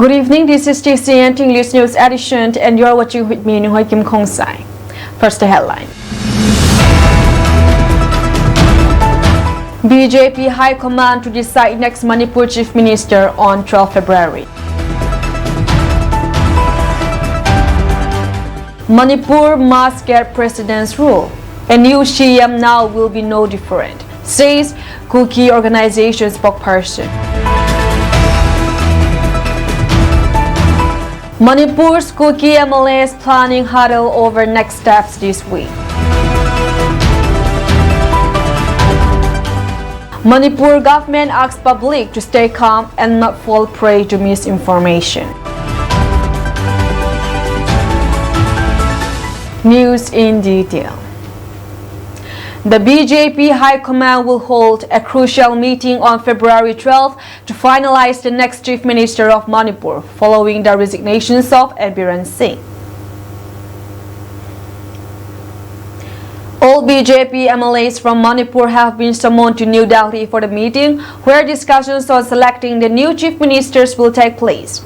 Good evening, this is TCN English News Edition and you're watching with me, Nuhoy Kim Kong Sai. First, the headline. BJP High Command to decide next Manipur Chief Minister on 12 February. Manipur must get President's rule. A new CM now will be no different, says Kuki organization spokesperson. Manipur's Kuki MLAs planning huddle over next steps this week. Manipur government asks public to stay calm and not fall prey to misinformation. News in detail. The BJP High Command will hold a crucial meeting on February 12 to finalize the next Chief Minister of Manipur following the resignations of Biren Singh. All BJP MLAs from Manipur have been summoned to New Delhi for the meeting, where discussions on selecting the new Chief Ministers will take place.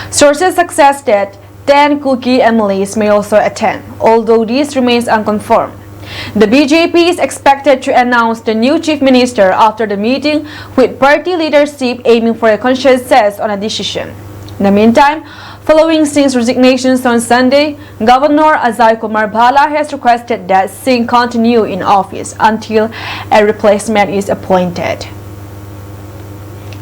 Sources suggest that 10 Kuki MLAs may also attend, although this remains unconfirmed. The BJP is expected to announce the new Chief Minister after the meeting, with party leadership aiming for a consensus on a decision. In the meantime, following Singh's resignations on Sunday, Governor Ajay Kumar Bhalla has requested that Singh continue in office until a replacement is appointed.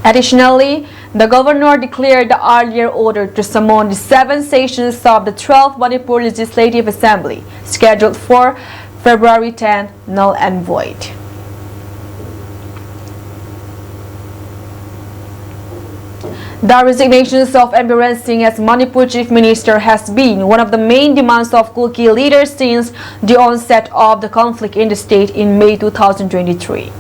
Additionally, the governor declared the earlier order to summon the 7 sessions of the 12th Manipur Legislative Assembly, scheduled for February 10, null and void. The resignations of Biren Singh as Manipur Chief Minister has been one of the main demands of Kuki leaders since the onset of the conflict in the state in May 2023.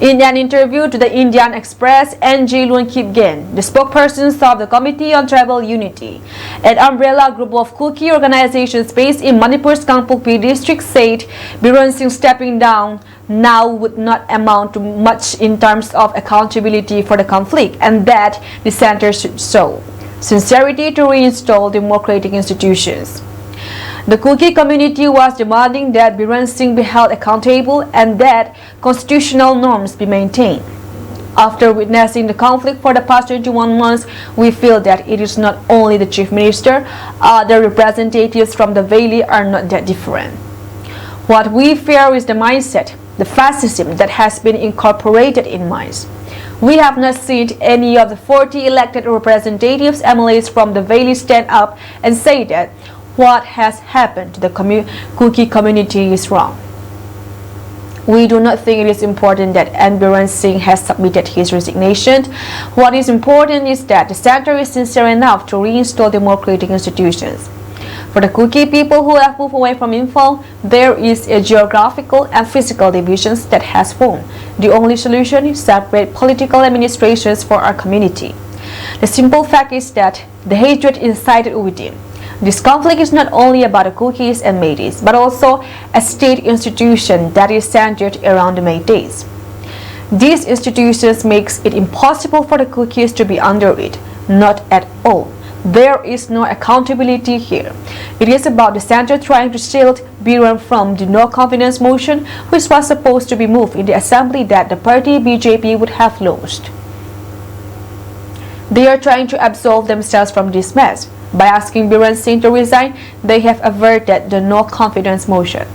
In an interview to the Indian Express, NJ Loon Kipgen, the spokesperson of the Committee on Tribal Unity, an umbrella group of Kuki organizations based in Manipur's Kangpokpi district, said Biren Singh stepping down now would not amount to much in terms of accountability for the conflict, and that the center should show sincerity to reinstall democratic institutions. The Kuki community was demanding that Biren Singh be held accountable and that constitutional norms be maintained. After witnessing the conflict for the past 21 months, we feel that it is not only the Chief Minister, other representatives from the Valley are not that different. What we fear is the mindset, the fascism that has been incorporated in minds. We have not seen any of the 40 elected representatives, MLAs from the Valley, stand up and say that what has happened to the Kuki community is wrong. We do not think it is important that Biren Singh has submitted his resignation. What is important is that the center is sincere enough to reinstall democratic institutions. For the Kuki people who have moved away from Imphal, there is a geographical and physical divisions that has formed. The only solution is separate political administrations for our community. The simple fact is that the hatred incited within. This conflict is not only about the Kukis and Métis, but also a state institution that is centered around the Métis. These institutions makes it impossible for the Kukis to be under it, not at all. There is no accountability here. It is about the center trying to shield Biren from the no confidence motion, which was supposed to be moved in the assembly that the party BJP would have lost. They are trying to absolve themselves from this mess. By asking Biren Singh to resign, they have averted the no-confidence motion.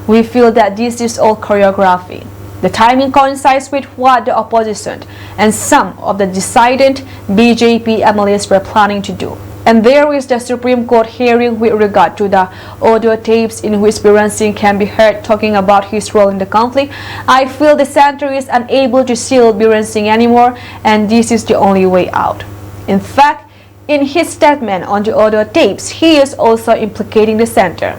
We feel that this is all choreography. The timing coincides with what the opposition and some of the dissident BJP MLAs were planning to do. And there is the Supreme Court hearing with regard to the audio tapes in which Biren Singh can be heard talking about his role in the conflict. I feel the center is unable to shield Biren Singh anymore, and this is the only way out. In fact, in his statement on the audio tapes, he is also implicating the center.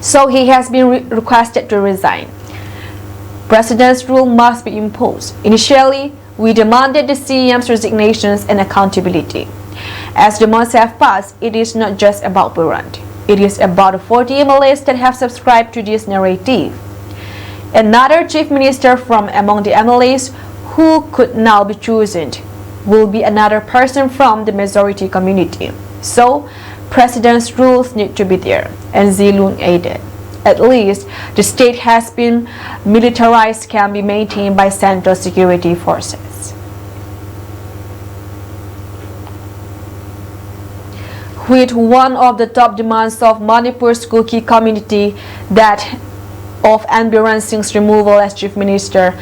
So he has been requested to resign. President's rule must be imposed. Initially, we demanded the CM's resignations and accountability. As the months have passed, it is not just about Biren. It is about the 40 MLAs that have subscribed to this narrative. Another chief minister from among the MLAs who could now be chosen will be another person from the majority community. So, President's rules need to be there, and Zilun added. At least, the state has been militarized can be maintained by central security forces. With one of the top demands of Manipur's Kuki community, that of Ambiran Singh's removal as chief minister,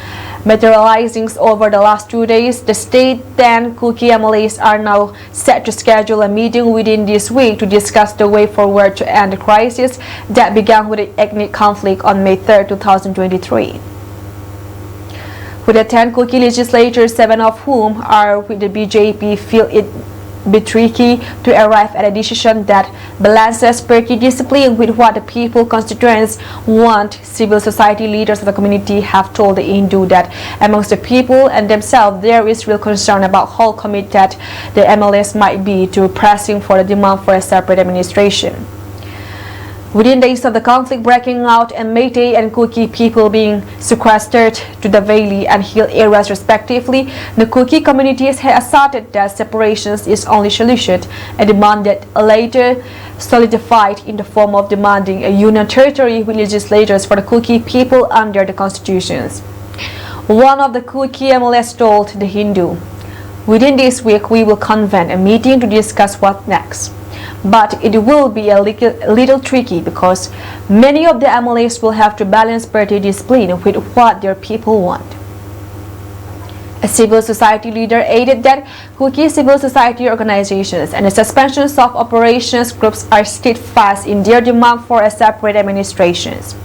materializing over the last 2 days, the state then Kuki MLAs are now set to schedule a meeting within this week to discuss the way forward to end the crisis that began with the ethnic conflict on May 3, 2023. With the 10 Kuki legislators, 7 of whom are with the BJP, feel it be tricky to arrive at a decision that balances party discipline with what the people constituents want. Civil society leaders of the community have told the Hindu that amongst the people and themselves there is real concern about how committed the MLAs might be to pressing for the demand for a separate administration. Within days of the conflict breaking out and Meitei and Kuki people being sequestered to the valley and hill areas respectively, the Kuki communities had asserted that separations is only solution, a demand that later solidified in the form of demanding a union territory with legislators for the Kuki people under the constitutions. One of the Kuki MLAs told the Hindu, "Within this week we will convene a meeting to discuss what next. But it will be a little tricky because many of the MLAs will have to balance party discipline with what their people want." A civil society leader added that Kuki civil society organizations and the suspensions of operations groups are steadfast in their demand for a separate administrations.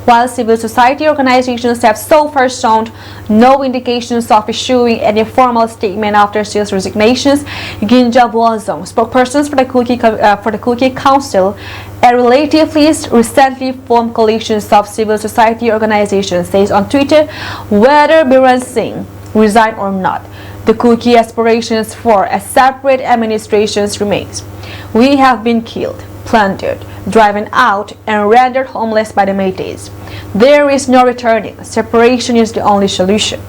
While civil society organizations have so far shown no indications of issuing any formal statement after Sill's resignations, Ginja Bwazong, spokesperson for the Kuki Council, a relatively recently formed coalition of civil society organizations, says on Twitter, whether Biren Singh resign or not, the Kuki aspirations for a separate administration remains. "We have been killed, plundered, driven out, and rendered homeless by the Meiteis. There is no returning. Separation is the only solution.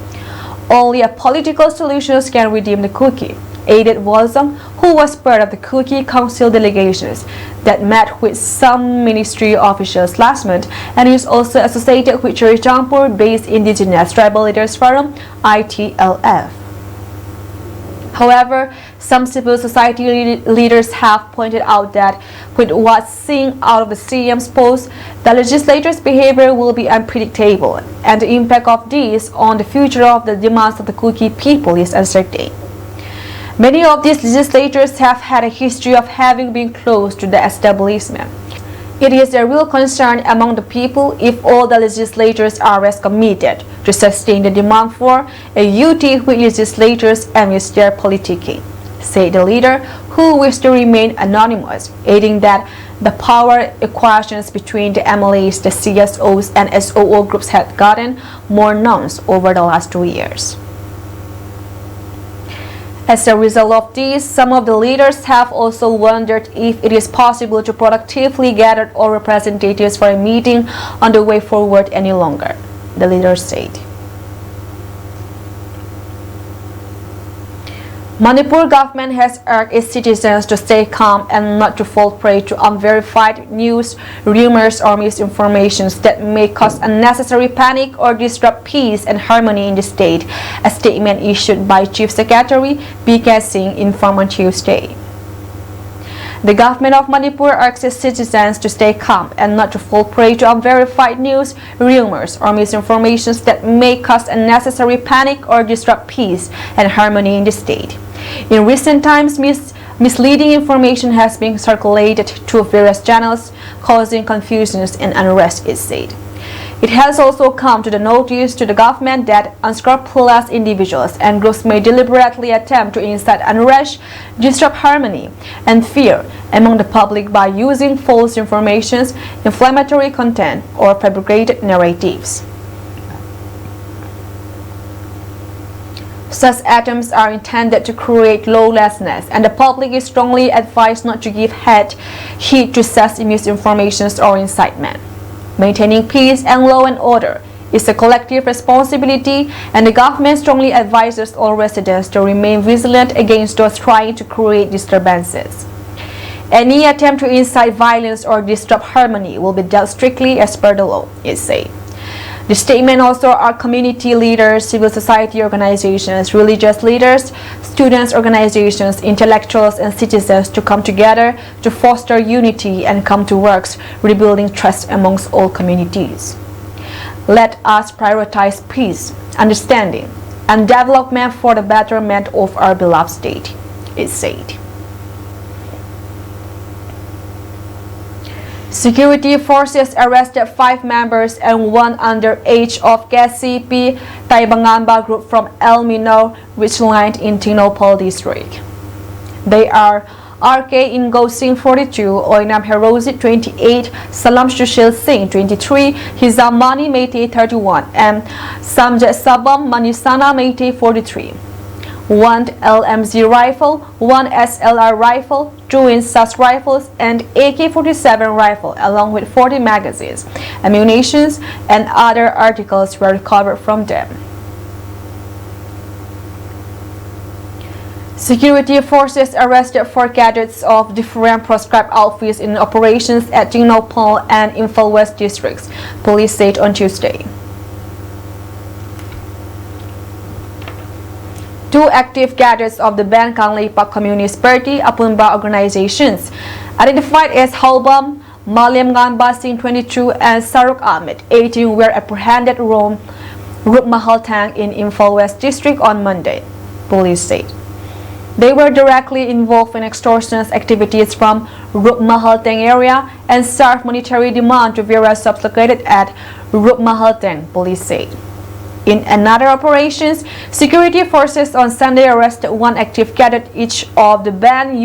Only a political solution can redeem the Kuki," added Wazam, who was part of the Kuki Council delegations that met with some ministry officials last month and is also associated with Charichampur-based Indigenous Tribal Leaders Forum, ITLF. However, some civil society leaders have pointed out that with what's seen out of the CM's post, the legislators' behavior will be unpredictable, and the impact of this on the future of the demands of the Kuki people is uncertain. Many of these legislators have had a history of having been close to the establishment. It is a real concern among the people if all the legislators are as committed to sustain the demand for a UT with legislators amidst their politicking, said the leader, who wished to remain anonymous, adding that the power equations between the MLAs, the CSOs, and SOO groups had gotten more nuanced over the last 2 years. As a result of this, some of the leaders have also wondered if it is possible to productively gather all representatives for a meeting on the way forward any longer, the leaders said. Manipur government has urged its citizens to stay calm and not to fall prey to unverified news, rumors, or misinformations that may cause unnecessary panic or disrupt peace and harmony in the state, a statement issued by Chief Secretary B.K. Singh informed on Tuesday. The government of Manipur urges its citizens to stay calm and not to fall prey to unverified news, rumors, or misinformations that may cause unnecessary panic or disrupt peace and harmony in the state. In recent times, misleading information has been circulated through various channels, causing confusions and unrest, it said. It has also come to the notice to the government that unscrupulous individuals and groups may deliberately attempt to incite unrest, disrupt harmony, and fear among the public by using false information, inflammatory content, or fabricated narratives. Such attempts are intended to create lawlessness, and the public is strongly advised not to give heed to such misinformation or incitement. Maintaining peace and law and order is a collective responsibility, and the government strongly advises all residents to remain vigilant against those trying to create disturbances. Any attempt to incite violence or disrupt harmony will be dealt strictly as per the law, it said. The statement also urged community leaders, civil society organizations, religious leaders, students' organizations, intellectuals, and citizens to come together to foster unity and come to work rebuilding trust amongst all communities. Let us prioritize peace, understanding, and development for the betterment of our beloved state, it said. Security forces arrested 5 members and 1 underage of KCP Taibangamba group from El Mino Ridgeline in Tinopol district. They are RK Ingo Singh 42, Oinam Herosit 28, Salam Shushil Singh 23, Hizamani Meite 31, and Samjet Sabam Manisana Meite 43. 1 LMZ rifle, 1 SLR rifle, 2 SAS rifles, and AK-47 rifle, along with 40 magazines, ammunition, and other articles were recovered from them. Security forces arrested 4 cadets of different proscribed outfits in operations at Tinopol and Imphal West districts, police said on Tuesday. 2 active cadets of the Bangkang Lepak Communist Party Apunba organizations, identified as Halbam, Maliam Gamba Singh 22 and Saruk Ahmed 18, were apprehended from Rup Mahaltang in Imphal West district on Monday, police said. They were directly involved in extortion activities from Rup Mahaltang area and served monetary demand to various shops located at Rup Mahaltang, police said. In another operations, security forces on Sunday arrested 1 active cadet each of the band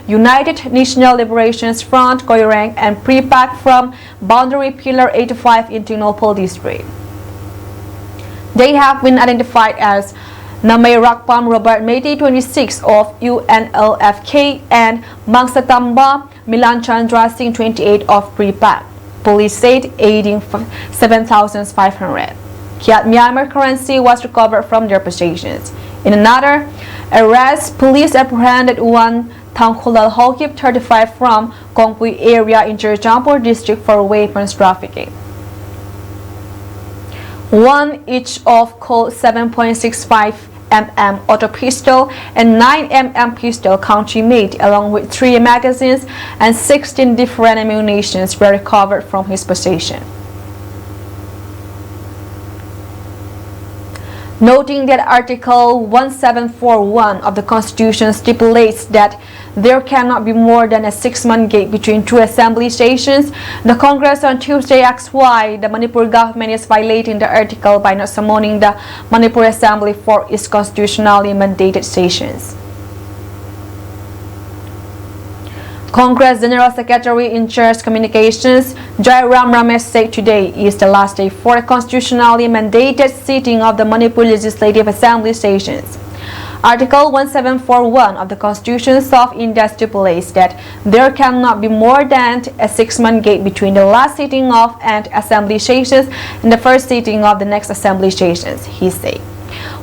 United National Liberation Front, Koirang, and Pripak from Boundary Pillar 85 in Tinopol district. They have been identified as Namay Rakpam Robert Meite 26 of UNLFK and Mangsatamba Milan Chandra Singh 28 of Pripak. Police said aiding 7,500. Kyat Myanmar currency was recovered from their possessions. In another arrest, police apprehended 1 Tangkulal Hokip 35 from Kongpui area in Chirchampur district for weapons trafficking. 1 each of Colt 7.65 mm auto pistol and 9 mm pistol country-made, along with 3 magazines and 16 different ammunitions were recovered from his possession. Noting that Article 1741 of the Constitution stipulates that there cannot be more than a 6-month gap between 2 assembly stations, the Congress on Tuesday asked why the Manipur government is violating the article by not summoning the Manipur Assembly for its constitutionally mandated sessions. Congress General Secretary in charge Communications Jairam Ramesh said today is the last day for a constitutionally mandated sitting of the Manipur Legislative Assembly sessions. Article 1741 of the Constitution of India stipulates that there cannot be more than a 6-month gap between the last sitting of an assembly sessions and the first sitting of the next assembly sessions, he said.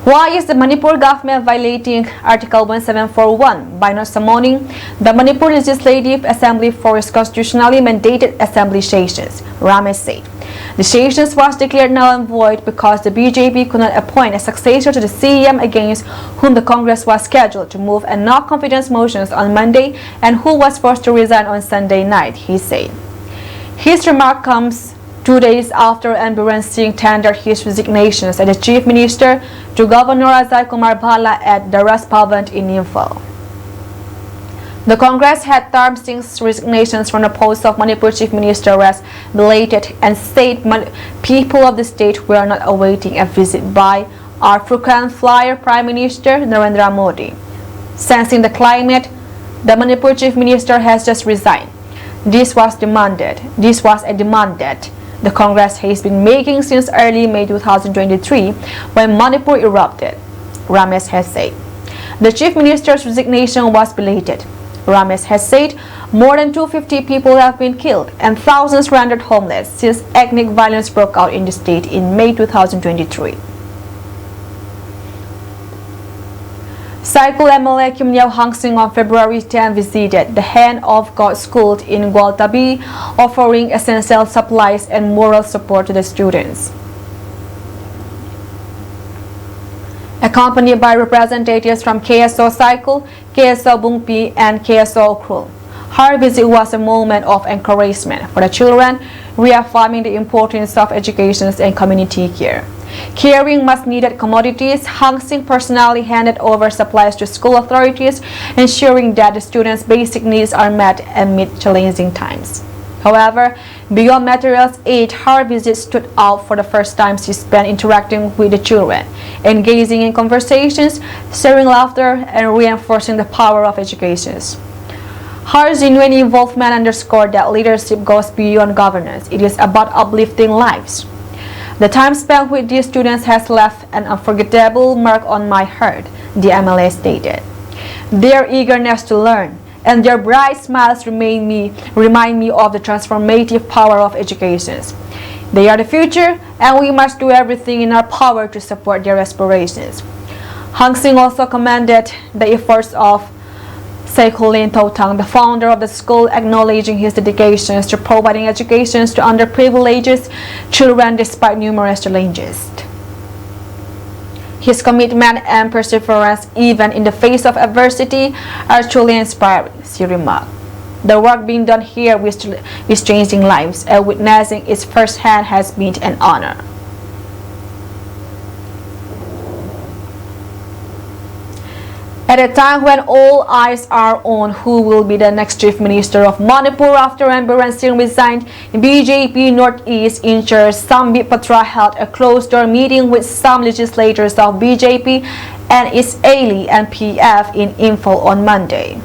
Why is the Manipur government violating Article 1741 by not summoning the Manipur Legislative Assembly for its constitutionally mandated assembly sessions? Ramesh said. The sessions was declared null and void because the BJP could not appoint a successor to the CM against whom the Congress was scheduled to move a no-confidence motions on Monday and who was forced to resign on Sunday night, he said. His remark comes 2 days after Biren Singh tendered his resignations as the Chief Minister to Governor Ajay Kumar Bhalla at the Ras Bhavan in Imphal. The Congress had termed Singh's resignations from the post of Manipur Chief Minister as belated and said people of the state were not awaiting a visit by our frequent flyer Prime Minister Narendra Modi. Sensing the climate, the Manipur Chief Minister has just resigned. This was a demand that the Congress has been making since early May 2023 when Manipur erupted, Ramesh has said. The Chief Minister's resignation was belated. Ramesh has said More than 250 people have been killed and thousands rendered homeless since ethnic violence broke out in the state in May 2023. Cycle MLA Kim Hang Sing on February 10 visited the Hand of God School in Guatemala, offering essential supplies and moral support to the students. Accompanied by representatives from KSO Cycle, KSO Bungpi, and KSO Okrul. Her visit was a moment of encouragement for the children, reaffirming the importance of education and community care. Carrying much-needed commodities, Hang Sing personally handed over supplies to school authorities, ensuring that the students' basic needs are met amid challenging times. However, beyond materials aid, her visit stood out for the first time she spent interacting with the children, engaging in conversations, sharing laughter, and reinforcing the power of education. Her genuine involvement underscored that leadership goes beyond governance. It is about uplifting lives. The time spent with these students has left an unforgettable mark on my heart, the MLA stated. Their eagerness to learn and their bright smiles remind me of the transformative power of education. They are the future, and we must do everything in our power to support their aspirations. Hang Sing also commended the efforts of Seikolin Totang, the founder of the school, acknowledging his dedications to providing education to underprivileged children despite numerous challenges. His commitment and perseverance, even in the face of adversity, are truly inspiring, she remarked. The work being done here is changing lives, and witnessing it firsthand has been an honor. At a time when all eyes are on who will be the next Chief Minister of Manipur after Ambiran Singh resigned, BJP Northeast in charge Sambit Patra held a closed-door meeting with some legislators of BJP and its ally and PF in Imphal on Monday.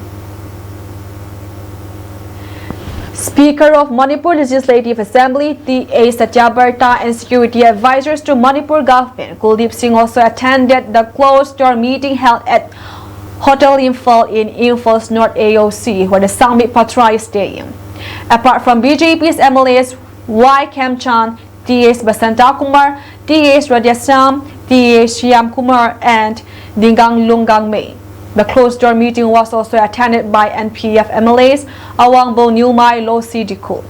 Speaker of Manipur Legislative Assembly, T.A. Satyabarta, and security advisors to Manipur government, Kuldeep Singh, also attended the closed-door meeting held at Hotel Imphal in Imphal's North AOC, where the Sambit Patra is staying. Apart from BJP's MLAs Y. Kemchan, T.S. Basanta Kumar, T.S. Radhyasam, T.S. Shyam Kumar, and Dingang Lungang May. The closed-door meeting was also attended by NPF MLAs Awangbo Nyumai Losi Dikul.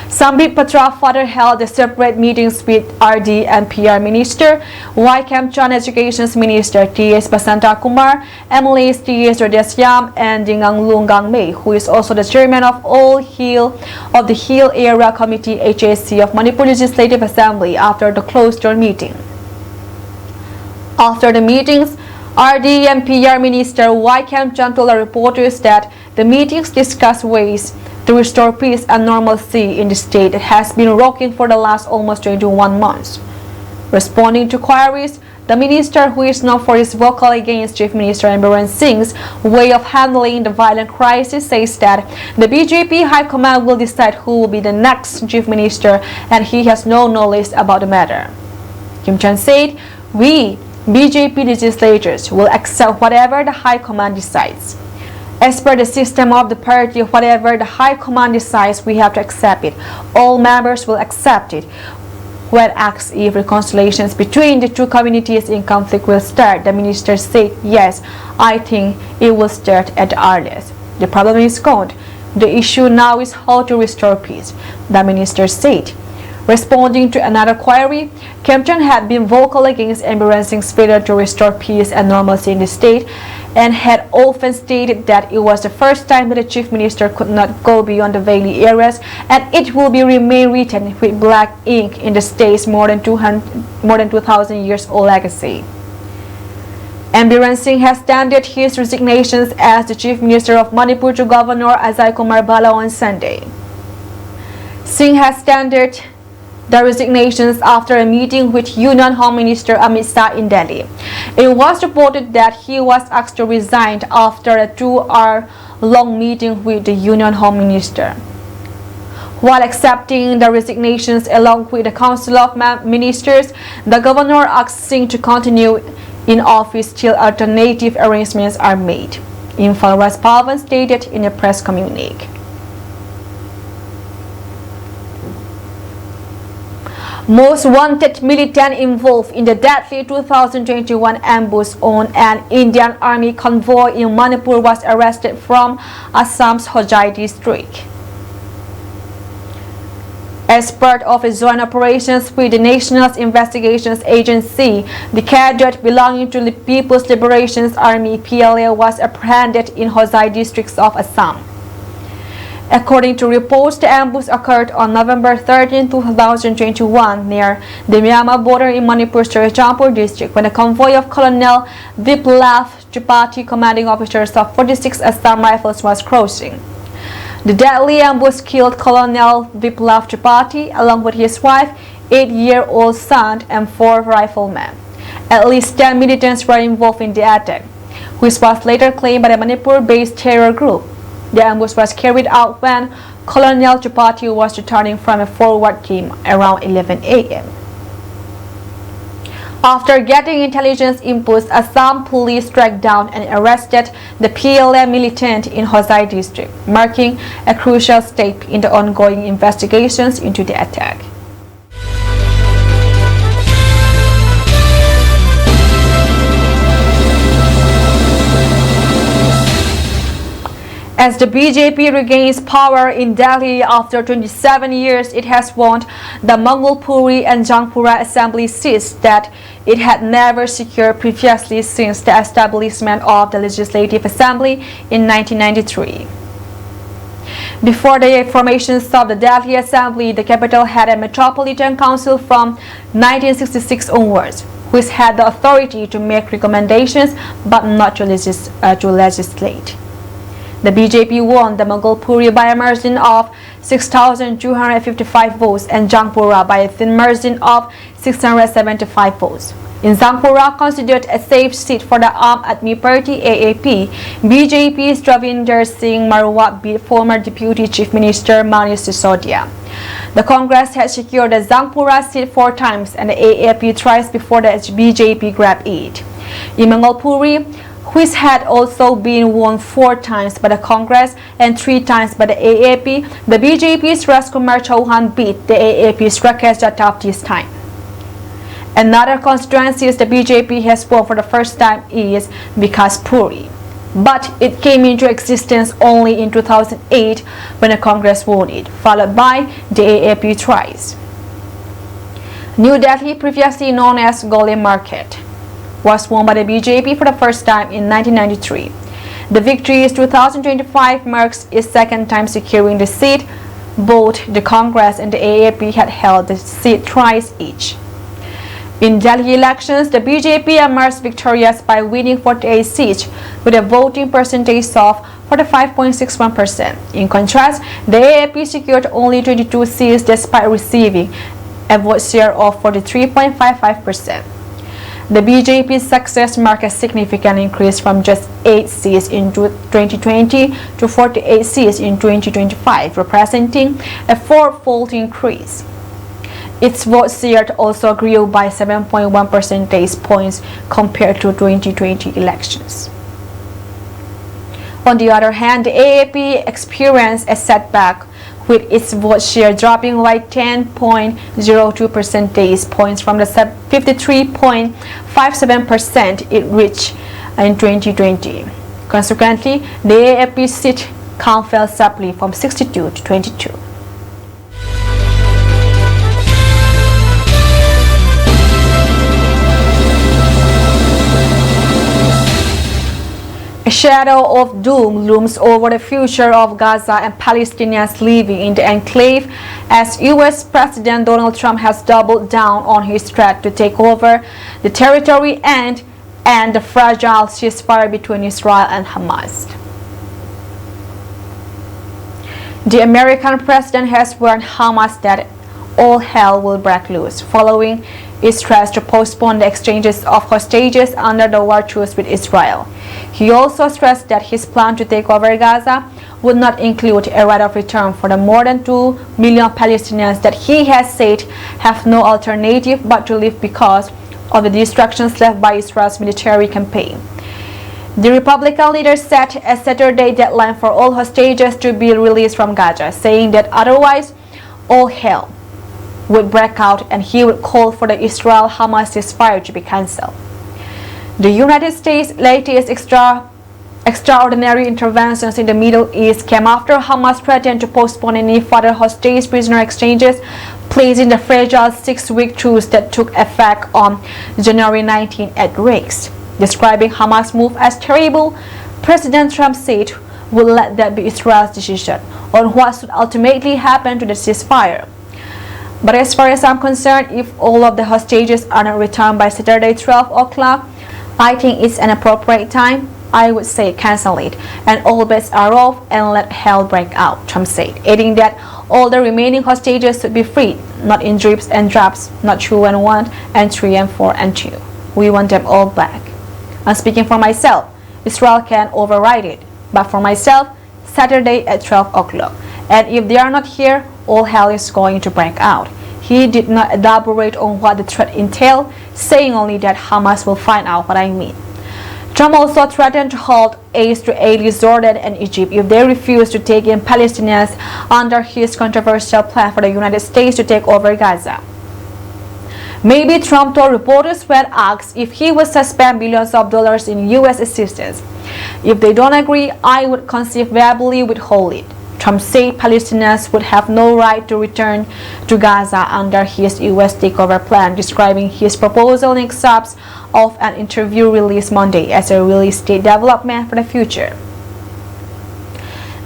Sambit Patra further held the separate meetings with RD and PR Minister, Y. Kemchan Education Minister T.S. Basanta Kumar, MLAs T.S. Radhyasam, and Dingang Lungang May, who is also the chairman of the Hill Area Committee HAC of Manipur Legislative Assembly after the closed-door meeting. After the meetings, RD and PR Minister Y. Kemchan told the reporters that the meetings discussed ways to restore peace and normalcy in the state that has been rocking for the last almost 21 months. Responding to queries, the minister, who is known for his vocal against Chief Minister Ambiran Singh's way of handling the violent crisis, says that the BJP High Command will decide who will be the next Chief Minister and he has no knowledge about the matter. Kemchan said, "We, BJP legislators, will accept whatever the High Command decides. As per the system of the party, whatever the High Command decides, we have to accept it. All members will accept it." When asked if reconciliations between the two communities in conflict will start, the minister said, "Yes, I think it will start at the earliest. The problem is gone. The issue now is how to restore peace," the minister said. Responding to another query, Kemchan had been vocal against Ambiran Singh's failure to restore peace and normalcy in the state and had often stated that it was the first time that the chief minister could not go beyond the valley areas and it will remain written with black ink in the state's more than 2,000 years old legacy. Ambiran Singh has tendered his resignations as the chief minister of Manipur to Governor Ajay Kumar Bala on Sunday. Singh has tendered the resignations after a meeting with Union Home Minister Amit Shah in Delhi. It was reported that he was asked to resign after a 2-hour-long meeting with the Union Home Minister. While accepting the resignations along with the Council of Ministers, the governor asked Singh to continue in office till alternative arrangements are made, Imphal Raj Pavan stated in a press communique. Most wanted militant involved in the deadly 2021 ambush on an Indian army convoy in Manipur was arrested from Assam's Hojai district. As part of its joint operations with the National Investigations Agency, the cadet belonging to the People's Liberation Army (PLA) was apprehended in Hojai districts of Assam. According to reports, the ambush occurred on November 13, 2021 near the Myanmar border in Manipur's Churachandpur district when a convoy of Colonel Biplab Tripathi, commanding officers of 46 Assam Rifles, was crossing. The deadly ambush killed Colonel Biplab Tripathi along with his wife, 8-year-old son, and 4 riflemen. At least 10 militants were involved in the attack, which was later claimed by the Manipur-based terror group. The ambush was carried out when Colonel Tripathi was returning from a forward game around 11 a.m. After getting intelligence inputs, Assam police tracked down and arrested the PLA militant in Hojai district, marking a crucial step in the ongoing investigations into the attack. As the BJP regains power in Delhi after 27 years, it has won the Mangalpuri and Jangpura assembly seats that it had never secured previously since the establishment of the Legislative Assembly in 1993. Before the formation of the Delhi Assembly, the capital had a Metropolitan Council from 1966 onwards, which had the authority to make recommendations but not to legislate. The BJP won the Mangalpuri by a margin of 6,255 votes and Jangpura by a thin margin of 675 votes. In Jangpura, considered a safe seat for the Aam Aadmi Party (AAP), BJP's Ravinder Singh Marwat beat former Deputy Chief Minister Manish Sisodia. The Congress had secured the Jangpura seat 4 times and the AAP thrice before the BJP grabbed it. In Mangalpuri, which had also been won 4 times by the Congress and 3 times by the AAP, the BJP's Rajkumar Chauhan beat the AAP's Rakesh Jataf this time. Another constituency the BJP has won for the first time is Bikaspuri, but it came into existence only in 2008 when the Congress won it, followed by the AAP thrice. New Delhi, previously known as Gole Market, was won by the BJP for the first time in 1993. The victory in 2025 marks its 2nd time securing the seat. Both the Congress and the AAP had held the seat thrice each. In Delhi elections, the BJP emerged victorious by winning 48 seats with a voting percentage of 45.61%. In contrast, the AAP secured only 22 seats despite receiving a vote share of 43.55%. The BJP's success marked a significant increase from just 8 seats in 2020 to 48 seats in 2025, representing a 4-fold increase. Its vote share also grew by 7.1 percentage points compared to 2020 elections. On the other hand, the AAP experienced a setback, with its vote share dropping by 10.02 percentage points from the 53.57% it reached in 2020. Consequently, the AAP seat count fell sharply from 62 to 22. A shadow of doom looms over the future of Gaza and Palestinians living in the enclave as U.S. President Donald Trump has doubled down on his threat to take over the territory and the fragile ceasefire between Israel and Hamas. The American president has warned Hamas that all hell will break loose following its threats to postpone the exchanges of hostages under the war truce with Israel. He also stressed that his plan to take over Gaza would not include a right of return for the more than 2 million Palestinians that he has said have no alternative but to leave because of the destructions left by Israel's military campaign. The Republican leader set a Saturday deadline for all hostages to be released from Gaza, saying that otherwise all hell would break out and he would call for the Israel-Hamas ceasefire to be cancelled. The United States' latest extraordinary interventions in the Middle East came after Hamas threatened to postpone any further hostage prisoner exchanges, placing the fragile 6-week truce that took effect on January 19 at risk. Describing Hamas' move as terrible, President Trump said, "We'll let that be Israel's decision on what should ultimately happen to the ceasefire. But as far as I'm concerned, if all of the hostages are not returned by Saturday 12 o'clock, I think it's an appropriate time. I would say cancel it, and all bets are off and let hell break out," Trump said, adding that all the remaining hostages should be freed, not in drips and drabs, not 2 and 1 and 3 and 4 and 2. We want them all back. I'm speaking for myself. Israel can override it, but for myself, Saturday at 12 o'clock. And if they are not here, all hell is going to break out. He did not elaborate on what the threat entailed, saying only that Hamas will find out what I mean. Trump also threatened to halt aid to Jordan and Egypt if they refuse to take in Palestinians under his controversial plan for the United States to take over Gaza. Maybe Trump told reporters when asked if he would suspend billions of dollars in U.S. assistance. If they don't agree, I would conceivably withhold it. Trump said Palestinians would have no right to return to Gaza under his U.S. takeover plan, describing his proposal in excerpts of an interview released Monday as a real estate development for the future.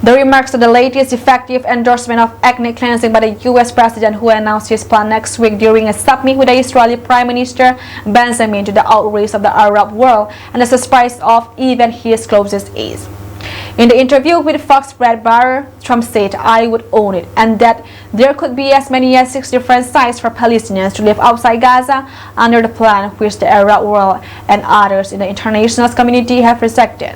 The remarks are the latest effective endorsement of ethnic cleansing by the U.S. president, who announced his plan next week during a summit with the Israeli Prime Minister Benjamin, to the outrage of the Arab world and the surprise of even his closest aides. In the interview with Fox Brad Barr, Trump said, "I would own it," and that there could be as many as 6 different sites for Palestinians to live outside Gaza under the plan, which the Arab world and others in the international community have rejected.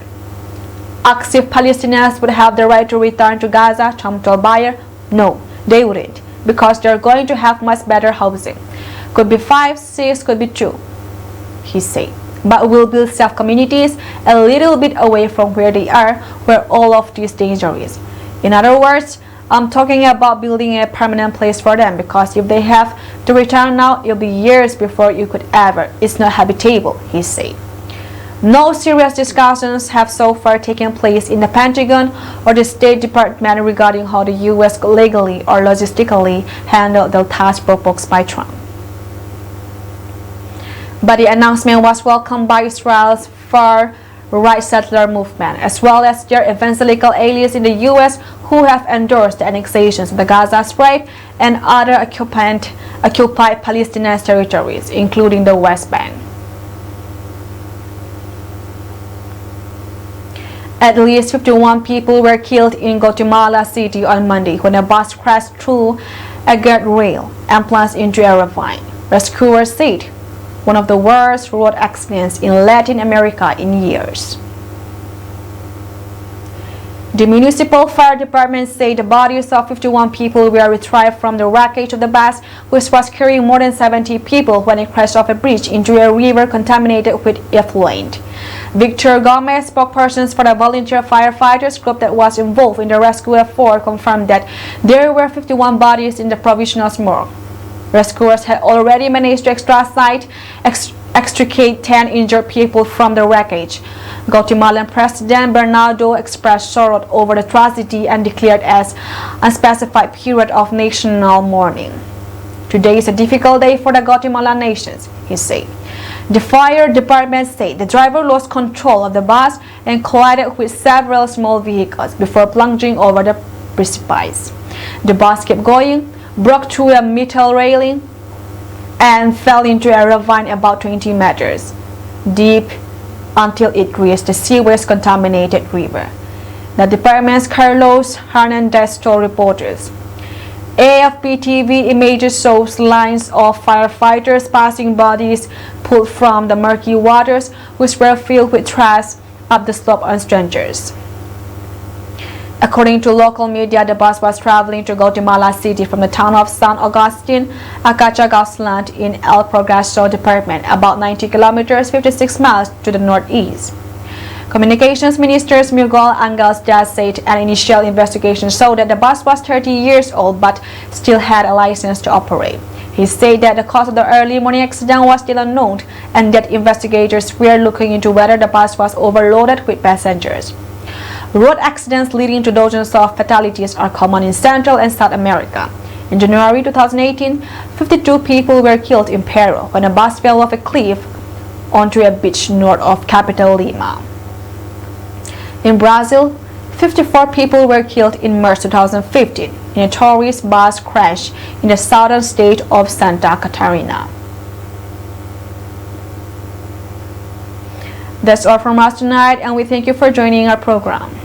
Asked if Palestinians would have the right to return to Gaza, Trump told Barr, "No, they wouldn't, because they're going to have much better housing. Could be 5, 6, could be 2, he said. But we'll build safe communities a little bit away from where they are, where all of this danger is. In other words, I'm talking about building a permanent place for them, because if they have to return now, it'll be years before you could ever. It's not habitable," he said. No serious discussions have so far taken place in the Pentagon or the State Department regarding how the U.S. legally or logistically handled the task proposed by Trump. But the announcement was welcomed by Israel's far-right settler movement, as well as their evangelical allies in the U.S. who have endorsed the annexations of the Gaza Strip and other occupied Palestinian territories, including the West Bank. At least 51 people were killed in Guatemala City on Monday when a bus crashed through a guardrail and plunged into a ravine, rescuers said, one of the worst road accidents in Latin America in years. The municipal fire department said the bodies of 51 people were retrieved from the wreckage of the bus, which was carrying more than 70 people when it crashed off a bridge into a river contaminated with effluent. Victor Gomez, spokesperson for the volunteer firefighters group that was involved in the rescue effort, confirmed that there were 51 bodies in the provisional morgue. Rescuers had already managed to extricate 10 injured people from the wreckage. Guatemalan President Bernardo expressed sorrow over the tragedy and declared as unspecified period of national mourning. "Today is a difficult day for the Guatemalan nations," he said. The fire department said the driver lost control of the bus and collided with several small vehicles before plunging over the precipice. The bus kept going, broke through a metal railing, and fell into a ravine about 20 meters deep until it reached the sewage-contaminated river. The department's Carlos Hernandez told reporters. AFP TV images shows lines of firefighters passing bodies pulled from the murky waters, which were filled with trash up the slope on stretchers. According to local media, the bus was traveling to Guatemala City from the town of San Agustin, Acachagasland in El Progreso department, about 90 kilometers, 56 miles to the northeast. Communications Minister Miguel Angel Diaz said an initial investigation showed that the bus was 30 years old but still had a license to operate. He said that the cause of the early morning accident was still unknown and that investigators were looking into whether the bus was overloaded with passengers. Road accidents leading to dozens of fatalities are common in Central and South America. In January 2018, 52 people were killed in Peru when a bus fell off a cliff onto a beach north of capital Lima. In Brazil, 54 people were killed in March 2015 in a tourist bus crash in the southern state of Santa Catarina. That's all from us tonight, and we thank you for joining our program.